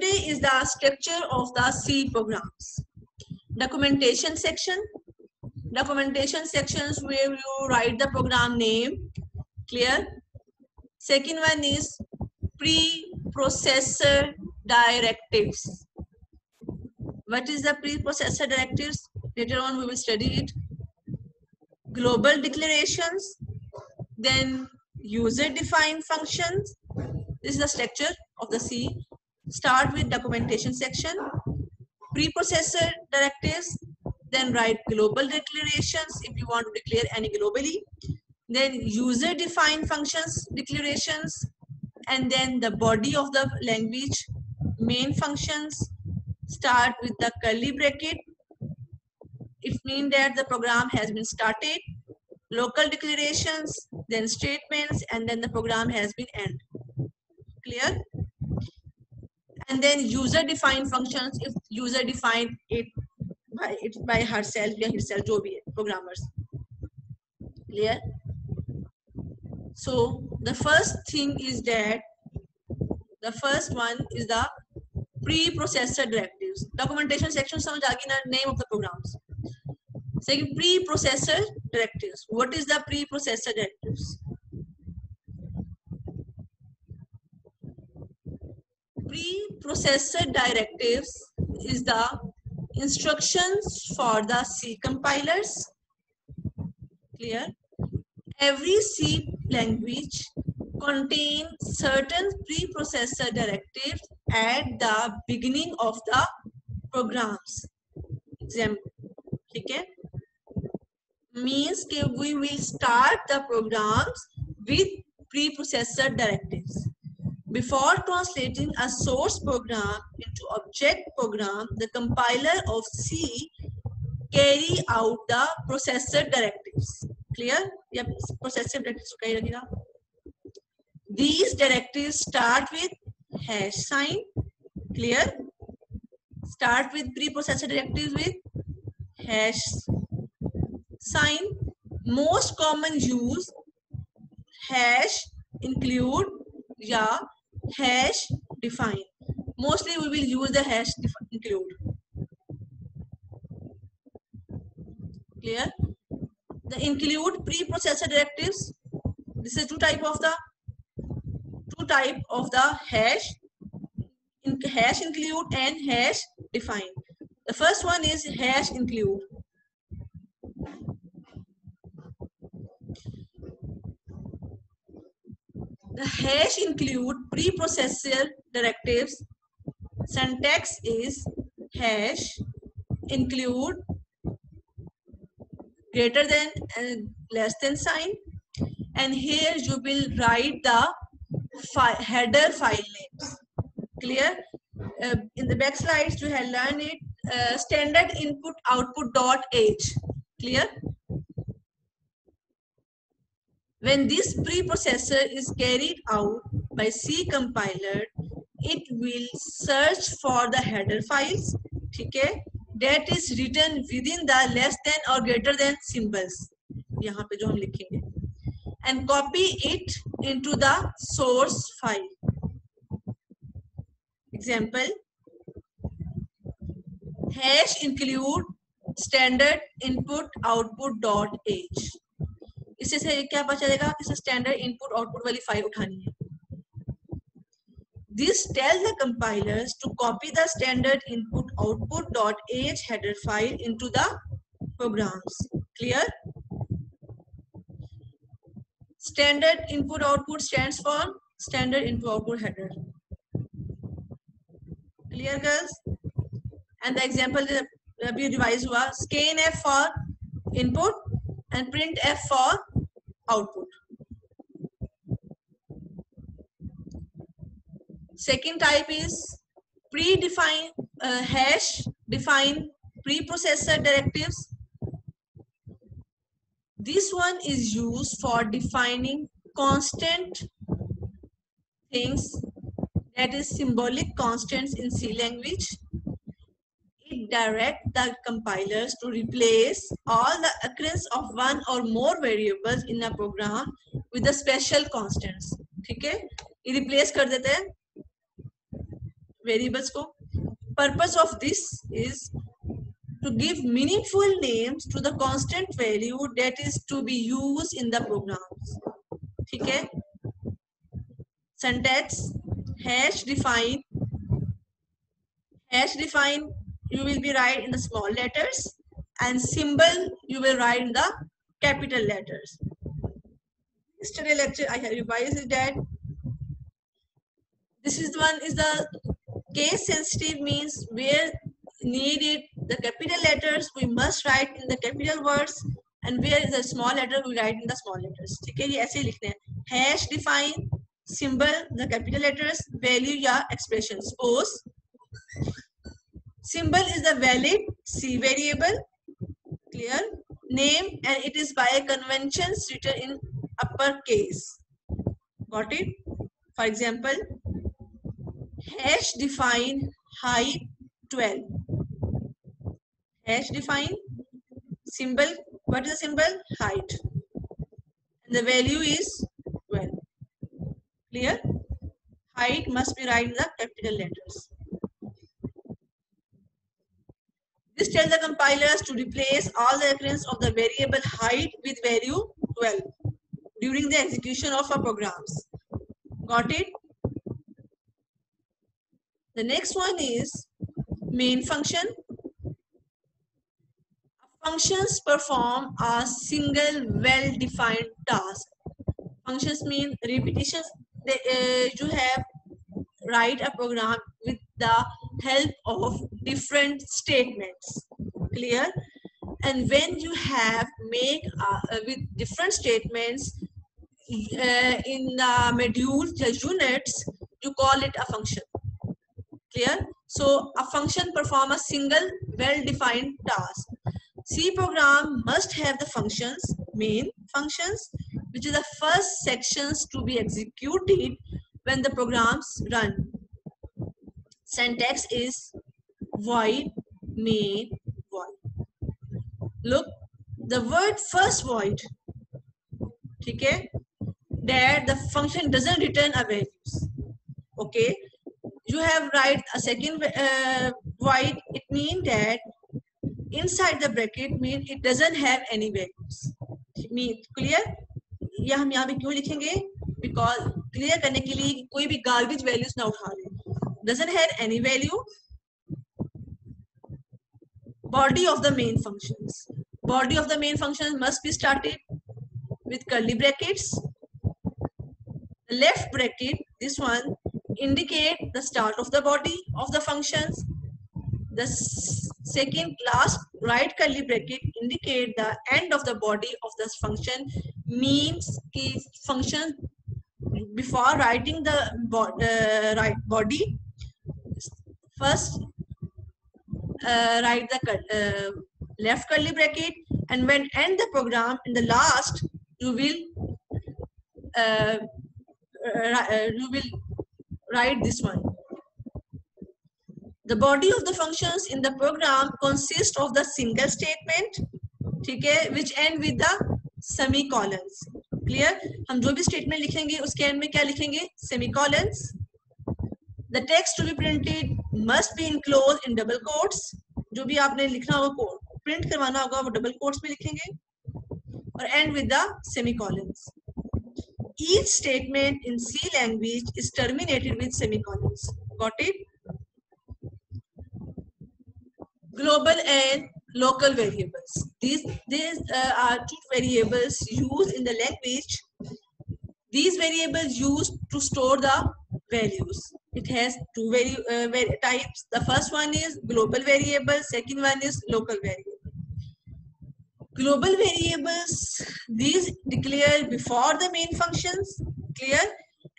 Today is the structure of the C programs. Documentation section. Documentation sections where you write the program name. Clear? Second one is preprocessor directives. What is the preprocessor directives? Later on we will study it. Global declarations, then user defined functions. This is the structure of the C. Start with documentation section, preprocessor directives, then write global declarations if you want to declare any globally, then user defined functions declarations, and then the body of the language, main functions. Start with the curly bracket. It means that the program has been started. Local declarations, then statements, and then the program has been ended. Clear? And then user defined functions if user defined it by herself or himself, जो भी है, programmers. Clear? So the first thing is that the first one is the preprocessor directives. Documentation section समझ आ गई ना, name of the programs. Second, preprocessor directives. What is the preprocessor directives? Preprocessor directives is the instructions for the C compilers. Clear? Every C language contains certain preprocessor directives at the beginning of the programs. Example, okay? Means that we will start the programs with preprocessor directives. Before translating a source program into object program, the compiler of C carry out the processor directives. Clear? Yep, processor directives. These directives start with hash sign. Clear? Start with preprocessor directives with hash sign. Most common use hash include या hash define. Mostly we will use the hash include. Clear? The include preprocessor directives. This is two type of the hash. Hash include and hash define. The first one is hash include. The hash include preprocessor directives. Syntax is hash include greater than and less than sign, and here you will write the header file names. Clear? In the back slides you have learned it. Standard input output dot h. Clear? When this preprocessor is carried out by C compiler, it will search for the header files, okay, that is written within the less than or greater than symbols, यहाँ पे जो हम लिखेंगे, and copy it into the source file. Example, hash include standard input output dot h. इससे से क्या पता चलेगा कि स्टैंडर्ड इनपुट आउटपुट वाली फाइल उठानी है. This tells the compilers to copy the standard input output dot h header file into the programs. Clear? Standard input output stands for standard input output header. Clear, girls? And the example अभी revise हुआ, scanf for input and printf for output. Second type is predefined hash defined preprocessor directives. This one is used for defining constant things, that is symbolic constants in C language. It directs the compilers to replace all the occurrence of one or more variables in a program with the special constants. ठीक है, ये replace कर देते हैं variables को. Purpose of this is to give meaningful names to the constant value that is to be used in the programs. ठीक है. Syntax hash define you will be write in the small letters, and symbol you will write in the capital letters. Yesterday lecture I have revised that this is one is the case sensitive, means where needed the capital letters we must write in the capital words, and where is the small letter we write in the small letters. ठीक है, ये ऐसे ही लिखते हैं. Hash define symbol the capital letters, value या expression. Suppose symbol is the valid C variable, clear, name, and it is by conventions written in uppercase. Got it? For example, hash define height 12. Hash define symbol. What is the symbol? Height. And the value is 12. Clear? Height must be written in the capital letters. This tells the compilers to replace all the reference of the variable height with value 12 during the execution of our programs. Got it? The next one is main function. Functions perform a single well-defined task. Functions mean repetitions. You have write a program with the help of different statements. Clear? And when you have make with different statements in the modules, the units, you call it a function. Clear? So a function perform a single well-defined task. C program must have the functions, main functions, which is the first sections to be executed when the programs run. Syntax is void main void. Look, the word first void, okay, that the function doesn't return a values. Okay, you have write a second void. It means that inside the bracket mean it doesn't have any values. Mean clear? ये हम यहाँ पे क्यों लिखेंगे? Because clear करने के लिए कोई भी garbage values ना उठा ले. Doesn't have any value. Body of the main functions. Body of the main functions must be started with curly brackets. The left bracket, this one, indicate the start of the body of the functions. The second last right curly bracket indicate the end of the body of this function, means कि function before writing the right body, first write the left curly bracket, and when end the program in the last you will write this one. The body of the functions in the program consists of the single statement, ठीक है, which end with the semicolons. Clear? हम जो भी statement लिखेंगे उसके end में क्या लिखेंगे? Semicolons. The text to be printed must be enclosed in double quotes. जो भी आपने लिखना होगा print करवाना होगा वो double quotes में लिखेंगे, और end with the semicolons. Each statement in C language is terminated with semicolons. Got it? Global and local variables. These are two variables used in the language. These variables used to store the values. It has two types. The first one is global variable. Second one is local variable. Global variables, these declare before the main functions, clear,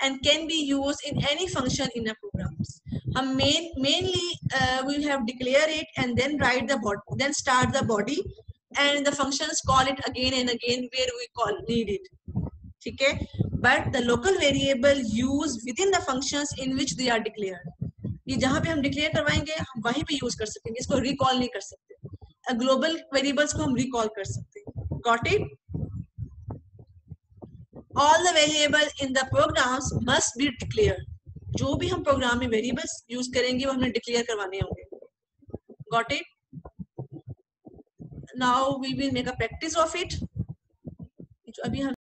and can be used in any function in a programs. हम mainly we have declare it and then write the body, then start the body, and the functions call it again and again where we call need it. ठीक है? But the local variable used within the functions in which they are declared. ये जहाँ पे हम declare करवाएंगे हम वहीं पे use कर सकते हैं, इसको recall नहीं कर सकते. Global variables को हम recall कर सकते हैं. Got it? All the variables in the programs must be declared. जो भी हम प्रोग्राम में वेरिएबल्स यूज करेंगे वो हमें डिक्लेयर करवाने होंगे. Got it? Now we will make a practice of it. अभी हम